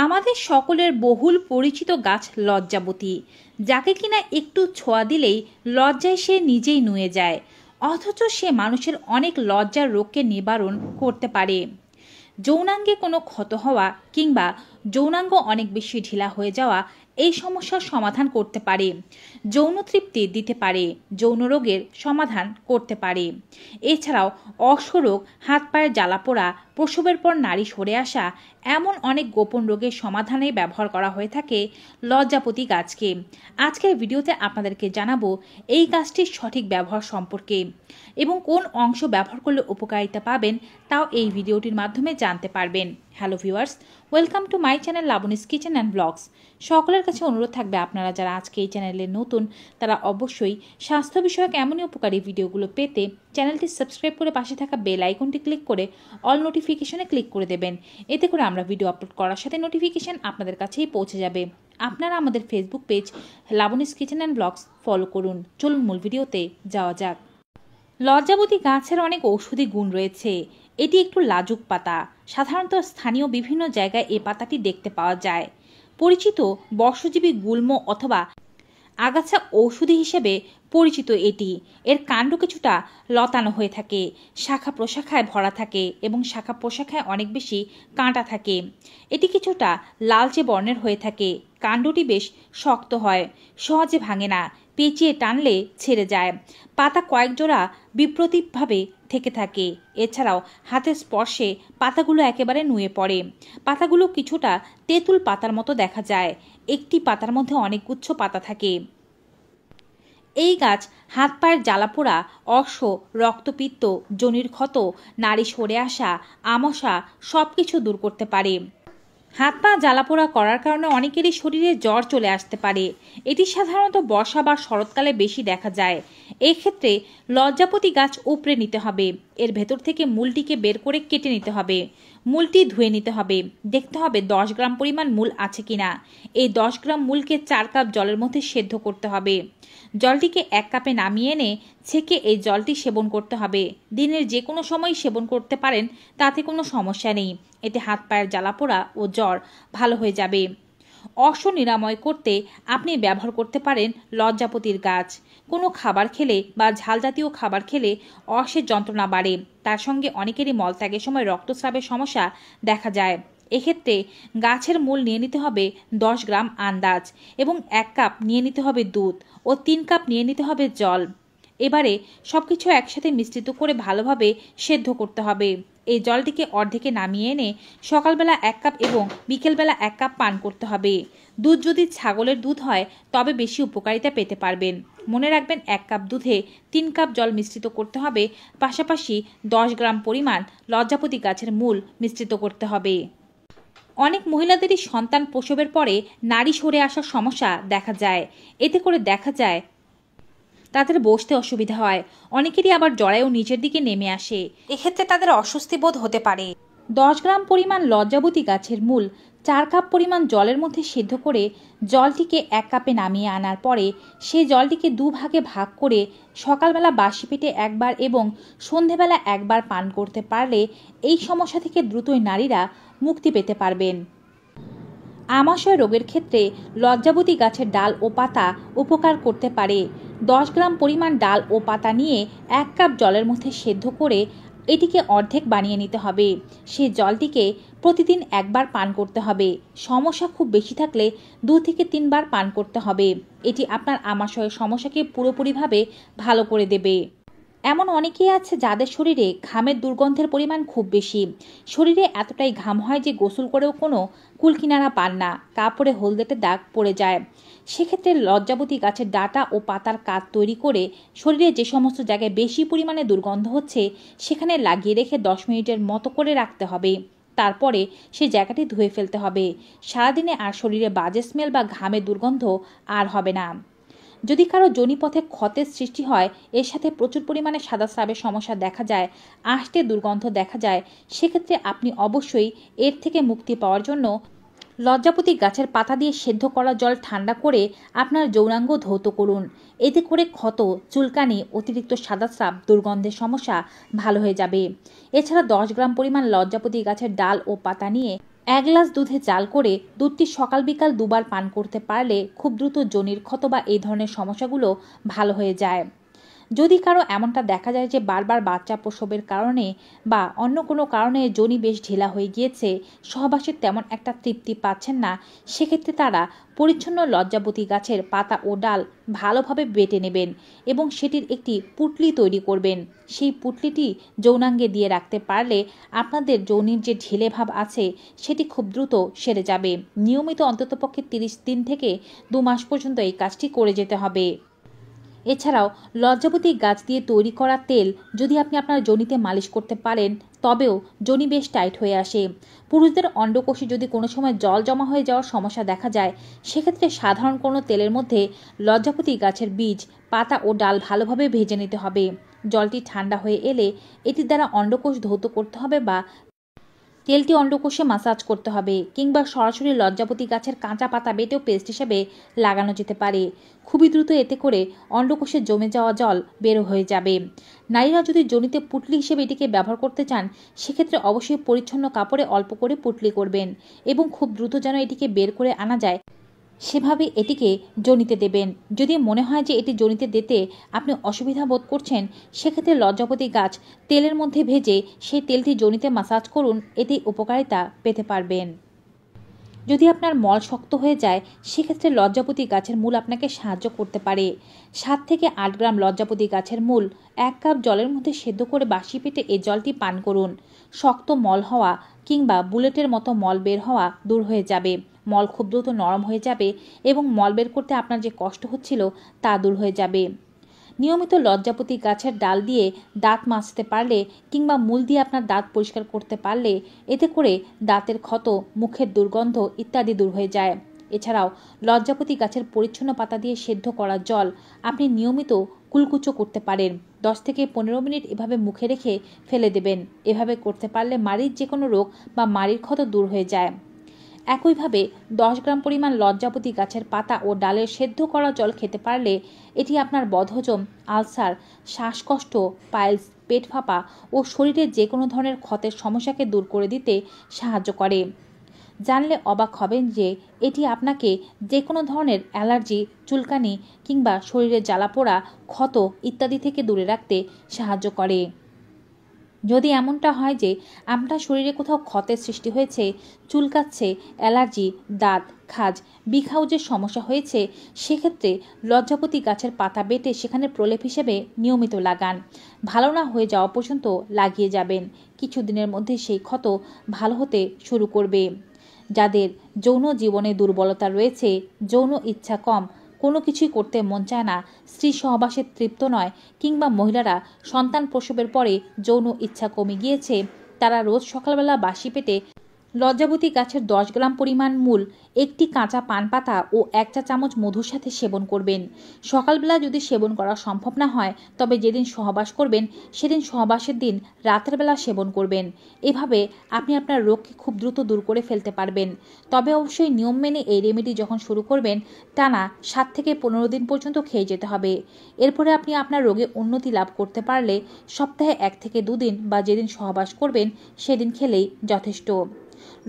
আমাদের সকলের বহুল পরিচিত গাছ লজ্জাবতী, যাকে কিনা একটু ছোঁয়া দিলেই লজ্জায় সে নিজেই নুয়ে যায়, অথচ সে মানুষের অনেক লজ্জার রোগকে নিবারণ করতে পারে। যৌনাঙ্গে কোনো ক্ষত হওয়া কিংবা যৌনাঙ্গ অনেক বেশি ঢিলা হয়ে যাওয়া এই সমস্যার সমাধান করতে পারে, যৌন তৃপ্তি দিতে পারে, যৌন রোগের সমাধান করতে পারে। এছাড়াও অশ্বরোগ, হাত পায়ের জ্বালাপোড়া, প্রসবের পর নাড়ি সরে আসা এমন অনেক গোপন রোগের সমাধানে ব্যবহার করা হয়ে থাকে লজ্জাপতি গাছকে। আজকের ভিডিওতে আপনাদেরকে জানাবো এই গাছটির সঠিক ব্যবহার সম্পর্কে এবং কোন অংশ ব্যবহার করলে উপকারিতা পাবেন তাও এই ভিডিওটির মাধ্যমে জানতে পারবেন। Hello viewers, welcome to my channel Labani's kitchen and blogs. সকলের কাছে অনুরোধ থাকবে আপনারা যারা আজকে এই চ্যানেলে নতুন তারা অবশ্যই স্বাস্থ্য বিষয়ক এমনই উপকারী ভিডিওগুলো পেতে চ্যানেলটি সাবস্ক্রাইব করে পাশে থাকা বেল আইকনটি ক্লিক করে অল নোটিফিকেশনে ক্লিক করে দেবেন। এতে করে আমরা ভিডিও আপলোড করার সাথে নোটিফিকেশন আপনাদের কাছেই পৌঁছে যাবে। আপনারা আমাদের Facebook page Labani's kitchen and blogs follow করুন। চলুন মূল ভিডিওতে যাওয়া যাক। লজ্জাবতী গাছের অনেক ঔষধি গুণ রয়েছে। এটি একটু লাজুক পাতা, সাধারণত স্থানীয় বিভিন্ন জায়গায় এই পাতাটি দেখতে পাওয়া যায়। পরিচিত বর্ষজীবী গুল্ম অথবা আগাছা ঔষধি হিসেবে পরিচিত এটি। এর কাণ্ড কিছুটা লতানো হয়ে থাকে, শাখা প্রশাখায় ভরা থাকে এবং শাখা প্রশাখায় অনেক বেশি কাঁটা থাকে। এটি কিছুটা লালচে বর্ণের হয়ে থাকে। কাণ্ডটি বেশ শক্ত হয়, সহজে ভাঙে না, পেঁচিয়ে টানলে ছেড়ে যায়। পাতা কয়েক জোড়া বিপ্রতীপভাবে থেকে থাকে। এছাড়াও হাতের স্পর্শে পাতাগুলো একেবারে নুয়ে পড়ে। পাতাগুলো কিছুটা তেঁতুল পাতার মতো দেখা যায়। একটি পাতার মধ্যে অনেকগুচ্ছ পাতা থাকে। এই গাছ হাত পায়ের জ্বালাপোড়া, অর্শ, রক্তপিত্ত, যোনির ক্ষত, নাড়ি সরে আসা, আমাশা সব কিছু দূর করতে পারে। হাত পা জ্বালাপোড়া করার কারণে অনেকেরই শরীরে জ্বর চলে আসতে পারে। এটি সাধারণত বর্ষা বা শরৎকালে বেশি দেখা যায়। এই ক্ষেত্রে লজ্জাপতি গাছ উপড়ে নিতে হবে। এর ভেতর থেকে মূলটিকে বের করে কেটে নিতে হবে। মূলটি ধুয়ে নিতে হবে। দেখতে হবে 10 গ্রাম পরিমাণ মূল আছে কিনা। এই 10 গ্রাম মূলকে 4 কাপ জলের মধ্যে সেদ্ধ করতে হবে। জলটিকে 1 কাপে নামিয়ে এনে ছেঁকে এই জলটি সেবন করতে হবে। দিনের যে কোনো সময় সেবন করতে পারেন, তাতে কোনো সমস্যা নেই। এতে হাত পায়ের জ্বালাপোড়া ও জ্বর ভালো হয়ে যাবে। অর্শ নিরাময় করতে আপনি ব্যবহার করতে পারেন লজ্জাপতির গাছ। কোনো খাবার খেলে বা ঝাল জাতীয় খাবার খেলে অর্শের যন্ত্রণা বাড়ে। তার সঙ্গে অনেকেরই মলত্যাগের সময় রক্তস্রাবের সমস্যা দেখা যায়। এক্ষেত্রে গাছের মূল নিয়ে নিতে হবে 10 গ্রাম আন্দাজ এবং 1 কাপ নিয়ে নিতে হবে দুধ ও 3 কাপ নিয়ে নিতে হবে জল। এবারে সবকিছু একসাথে মিশ্রিত করে ভালোভাবে সেদ্ধ করতে হবে। এই জলটিকে অর্ধেকে নামিয়ে এনে সকালবেলা 1 কাপ এবং বিকেলবেলা 1 কাপ পান করতে হবে। দুধ যদি ছাগলের দুধ হয় তবে বেশি উপকারিতা পেতে পারবেন। মনে রাখবেন 1 কাপ দুধে 3 কাপ জল মিশ্রিত করতে হবে। পাশাপাশি 10 গ্রাম পরিমাণ লজ্জাপতি গাছের মূল মিশ্রিত করতে হবে। অনেক মহিলাদেরই সন্তান প্রসবের পরে নাড়ি সরে আসার সমস্যা দেখা যায়। এতে করে দেখা যায় তাদের বসতে অসুবিধা হয়। অনেকেরই আবার জরায়ু নিচের দিকে নেমে আসে। এক্ষেত্রে তাদের অস্বস্তি বোধ হতে পারে। 10 গ্রাম পরিমাণ লজ্জাবতী গাছের মূল 4 কাপ পরিমাণ জলের মধ্যে সিদ্ধ করে জলটিকে 1 কাপে নামিয়ে আনার পরে সেই জলটিকে 2 ভাগে ভাগ করে সকালবেলা বাসি পেটে একবার এবং সন্ধেবেলা একবার পান করতে পারলে এই সমস্যা থেকে দ্রুতই নারীরা মুক্তি পেতে পারবেন। আমাশয় রোগের ক্ষেত্রে লজ্জাবতী গাছের ডাল ও পাতা উপকার করতে পারে। 10 গ্রাম পরিমাণ ডাল ও পাতা নিয়ে 1 কাপ জলের মধ্যে সেদ্ধ করে এটিকে অর্ধেক বানিয়ে নিতে হবে। সেই জলটিকে প্রতিদিন একবার পান করতে হবে। সমস্যা খুব বেশি থাকলে 2 থেকে 3 বার পান করতে হবে। এটি আপনার আমাশয়ের সমস্যাকে পুরোপুরিভাবে ভালো করে দেবে। এমন অনেকেই আছে যাদের শরীরে ঘামের দুর্গন্ধের পরিমাণ খুব বেশি। শরীরে এতটাই ঘাম হয় যে গোসল করেও কোনো কুলকিনারা পান না, কাপড়ে হলদেটে দাগ পড়ে যায়। সেক্ষেত্রে লজ্জাবতী গাছের ডাঁটা ও পাতার কাঠ তৈরি করে শরীরে যে সমস্ত জায়গায় বেশি পরিমাণে দুর্গন্ধ হচ্ছে সেখানে লাগিয়ে রেখে 10 মিনিটের মতো করে রাখতে হবে। তারপরে সেই জায়গাটি ধুয়ে ফেলতে হবে। সারাদিনে আর শরীরে বাজে স্মেল বা ঘামের দুর্গন্ধ আর হবে না। যদি কারো যোনিপথে ক্ষতের সৃষ্টি হয়, এর সাথে প্রচুর পরিমাণে সাদা স্রাবের সমস্যা দেখা যায়, আষ্টে দুর্গন্ধ দেখা যায়, সেক্ষেত্রে আপনি অবশ্যই এর থেকে মুক্তি পাওয়ার জন্য লজ্জাপতি গাছের পাতা দিয়ে সেদ্ধ করা জল ঠান্ডা করে আপনার যৌনাঙ্গ ধৌত করুন। এতে করে ক্ষত, চুলকানি, অতিরিক্ত সাদা স্রাব, দুর্গন্ধের সমস্যা ভালো হয়ে যাবে। এছাড়া 10 গ্রাম পরিমাণ লজ্জাপতি গাছের ডাল ও পাতা নিয়ে 1 গ্লাস দুধে জাল করে দুধটি সকাল বিকাল দুবার পান করতে পারলে খুব দ্রুত যোনির ক্ষত বা এই ধরনের সমস্যাগুলো ভালো হয়ে যায়। যদি কারো এমনটা দেখা যায় যে বারবার বাচ্চা প্রসবের কারণে বা অন্য কোনো কারণে যোনি বেশ ঢিলা হয়ে গিয়েছে, সহবাসের তেমন একটা তৃপ্তি পাচ্ছেন না, সেক্ষেত্রে তারা পরিচ্ছন্ন লজ্জাবতী গাছের পাতা ও ডাল ভালোভাবে বেটে নেবেন এবং সেটির একটি পুঁটলি তৈরি করবেন। সেই পুঁটলিটি যৌনাঙ্গে দিয়ে রাখতে পারলে আপনাদের যৌনির যে ঢিলে ভাব আছে সেটি খুব দ্রুত সেরে যাবে। নিয়মিত অন্ততপক্ষে 30 দিন থেকে 2 মাস পর্যন্ত এই কাজটি করে যেতে হবে। এছাড়াও লজ্জাবতী গাছ দিয়ে তৈরি করা তেল যদি আপনি আপনার যোনিতে মালিশ করতে পারেন তবেও যোনি বেশ টাইট হয়ে আসে। পুরুষদের অন্ডকোষে যদি কোনো সময় জল জমা হয়ে যাওয়ার সমস্যা দেখা যায়, সেক্ষেত্রে সাধারণ কোনো তেলের মধ্যে লজ্জাপতি গাছের বীজ, পাতা ও ডাল ভালোভাবে ভেজে নিতে হবে। জলটি ঠান্ডা হয়ে এলে এটির দ্বারা অন্ডকোষ ধৌত করতে হবে বা তেলটি অন্ডকোষে মাসাজ করতে হবে, কিংবা সরাসরি লজ্জাপতি গাছের কাঁচা পাতা বেটেও পেস্ট হিসেবে লাগানো যেতে পারে। খুবই দ্রুত এতে করে অন্ডকোষে জমে যাওয়া জল বের হয়ে যাবে। নারীরা যদি যোনিতে পুঁটলি হিসেবে এটিকে ব্যবহার করতে চান, সেক্ষেত্রে অবশ্যই পরিচ্ছন্ন কাপড়ে অল্প করে পুঁটলি করবেন এবং খুব দ্রুত যেন এটিকে বের করে আনা যায় সেভাবে এটিকে যোনিতে দেবেন। যদি মনে হয় যে এটি যোনিতে দিতে আপনি অসুবিধা বোধ করছেন, সেক্ষেত্রে লজ্জাপতি গাছ তেলের মধ্যে ভেজে সেই তেলটি যোনিতে মাসাজ করুন, এতে উপকারিতা পেতে পারবেন। যদি আপনার মল শক্ত হয়ে যায়, সেক্ষেত্রে লজ্জাপতি গাছের মূল আপনাকে সাহায্য করতে পারে। 7 থেকে 8 গ্রাম লজ্জাপতি গাছের মূল 1 কাপ জলের মধ্যে সেদ্ধ করে বাসি পেটে এই জলটি পান করুন। শক্ত মল হওয়া কিংবা বুলেটের মতো মল বের হওয়া দূর হয়ে যাবে। মল খুব দ্রুত নরম হয়ে যাবে এবং মল বের করতে আপনার যে কষ্ট হচ্ছিল তা দূর হয়ে যাবে। নিয়মিত লজ্জাপতি গাছের ডাল দিয়ে দাঁত মাজতে পারলে কিংবা মূল দিয়ে আপনার দাঁত পরিষ্কার করতে পারলে এতে করে দাঁতের ক্ষত, মুখের দুর্গন্ধ ইত্যাদি দূর হয়ে যায়। এছাড়াও লজ্জাপতি গাছের পরিচ্ছন্ন পাতা দিয়ে সেদ্ধ করা জল আপনি নিয়মিত কুলকুচো করতে পারেন। 10 থেকে 15 মিনিট এভাবে মুখে রেখে ফেলে দেবেন। এভাবে করতে পারলে মাড়ির যে কোনো রোগ বা মাড়ির ক্ষত দূর হয়ে যায়। একইভাবে 10 গ্রাম পরিমাণ লজ্জাপতি গাছের পাতা ও ডালের সেদ্ধ করা জল খেতে পারলে এটি আপনার বদহজম, আলসার, শ্বাসকষ্ট, পাইলস, পেট ফাঁপা ও শরীরের যে কোনো ধরনের ক্ষতের সমস্যাকে দূর করে দিতে সাহায্য করে। জানলে অবাক হবেন যে এটি আপনাকে যে কোনো ধরনের অ্যালার্জি, চুলকানি কিংবা শরীরে জ্বালাপোড়া, ক্ষত ইত্যাদি থেকে দূরে রাখতে সাহায্য করে। যদি এমনটা হয় যে আপনার শরীরে কোথাও ক্ষতের সৃষ্টি হয়েছে, চুলকাচ্ছে, অ্যালার্জি, দাঁত, খাজ, বিখাউজের সমস্যা হয়েছে, সেক্ষেত্রে লজ্জাপতি গাছের পাতা বেটে সেখানে প্রলেপ হিসেবে নিয়মিত লাগান। ভালো না হয়ে যাওয়া পর্যন্ত লাগিয়ে যাবেন। কিছুদিনের মধ্যে সেই ক্ষত ভালো হতে শুরু করবে। যাদের যৌন জীবনে দুর্বলতা রয়েছে, যৌন ইচ্ছা কম, কোনো কিছুই করতে মন চায় না, স্ত্রী সহবাসে তৃপ্ত নয়, কিংবা মহিলারা সন্তান প্রসবের পরে যৌন ইচ্ছা কমে গিয়েছে, তারা রোজ সকালবেলা বাসি পেটে লজ্জাবতী গাছের 10 গ্রাম পরিমাণ মূল, একটি কাঁচা পান পাতা ও 1 চা চামচ মধুর সাথে সেবন করবেন। সকালবেলা যদি সেবন করা সম্ভব না হয়, তবে যেদিন সহবাস করবেন সেদিন সহবাসের দিন রাতের বেলা সেবন করবেন। এভাবে আপনি আপনার রোগকে খুব দ্রুত দূর করে ফেলতে পারবেন। তবে অবশ্যই নিয়ম মেনে এই রেমেডি যখন শুরু করবেন, টানা 7 থেকে 15 দিন পর্যন্ত খেয়ে যেতে হবে। এরপরে আপনি আপনার রোগে উন্নতি লাভ করতে পারলে সপ্তাহে 1 থেকে 2 দিন বা যেদিন সহবাস করবেন সেদিন খেলেই যথেষ্ট।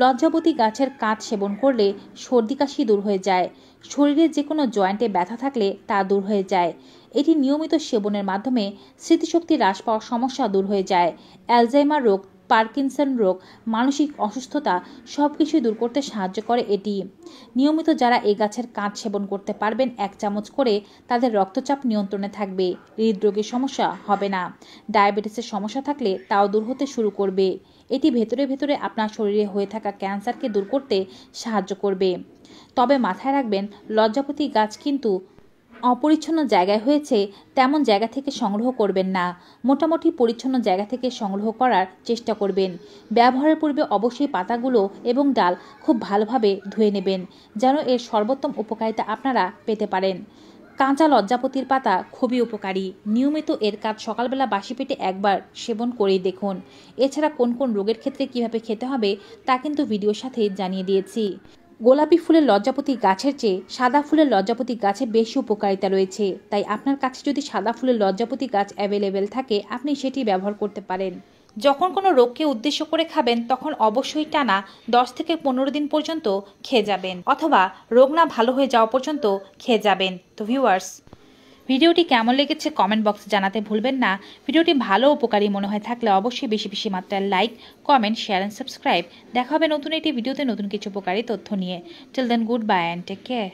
লজ্জাবতী গাছের কাঠ সেবন করলে সর্দি কাশি দূর হয়ে যায়। শরীরের যে কোনো জয়েন্টে ব্যথা থাকলে তা দূর হয়ে যায়। এটি নিয়মিত সেবনের মাধ্যমে স্মৃতিশক্তি হ্রাস পাওয়ার সমস্যা দূর হয়ে যায়। অ্যালজাইমার রোগ, পার্কিনসন রোগ, মানসিক অসুস্থতা সব কিছুই দূর করতে সাহায্য করে এটি। নিয়মিত যারা এই গাছের কাঠ সেবন করতে পারবেন 1 চামচ করে, তাদের রক্তচাপ নিয়ন্ত্রণে থাকবে, হৃদরোগের সমস্যা হবে না। ডায়াবেটিসের সমস্যা থাকলে তাও দূর হতে শুরু করবে। এটি ভেতরে ভেতরে আপনার শরীরে হয়ে থাকা ক্যান্সারকে দূর করতে সাহায্য করবে। তবে মাথায় রাখবেন, লজ্জাপতি গাছ কিন্তু অপরিচ্ছন্ন জায়গায় হয়েছে তেমন জায়গা থেকে সংগ্রহ করবেন না। মোটামুটি পরিচ্ছন্ন জায়গা থেকে সংগ্রহ করার চেষ্টা করবেন। ব্যবহারের পূর্বে অবশ্যই পাতাগুলো এবং ডাল খুব ভালোভাবে ধুয়ে নেবেন, যেন এর সর্বোত্তম উপকারিতা আপনারা পেতে পারেন। কাঁচা লজ্জাপতির পাতা খুবই উপকারী। নিয়মিত এর কাজ সকালবেলা বাসি পেটে একবার সেবন করেই দেখুন। এছাড়া কোন কোন রোগের ক্ষেত্রে কিভাবে খেতে হবে তা কিন্তু ভিডিওর সাথে জানিয়ে দিয়েছি। গোলাপি ফুলের লজ্জাপতি গাছের চেয়ে সাদা ফুলের লজ্জাপতি গাছে বেশি উপকারিতা রয়েছে, তাই আপনার কাছে যদি সাদা ফুলের লজ্জাপতি গাছ অ্যাভেলেবেল থাকে আপনি সেটি ব্যবহার করতে পারেন। যখন কোনো রোগকে উদ্দেশ্য করে খাবেন তখন অবশ্যই টানা 10 থেকে 15 দিন পর্যন্ত খেয়ে যাবেন, অথবা রোগ না ভালো হয়ে যাওয়া পর্যন্ত খেয়ে যাবেন। তো ভিউয়ার্স, ভিডিওটি কেমন লেগেছে কমেন্ট বক্সে জানাতে ভুলবেন না। ভিডিওটি ভালো উপকারী মনে হয় থাকলে অবশ্যই বেশি বেশি মাত্রায় like, comment, share and subscribe. দেখা হবে নতুন একটি ভিডিওতে নতুন কিছু উপকারী তথ্য নিয়ে। Till then, goodbye and take care.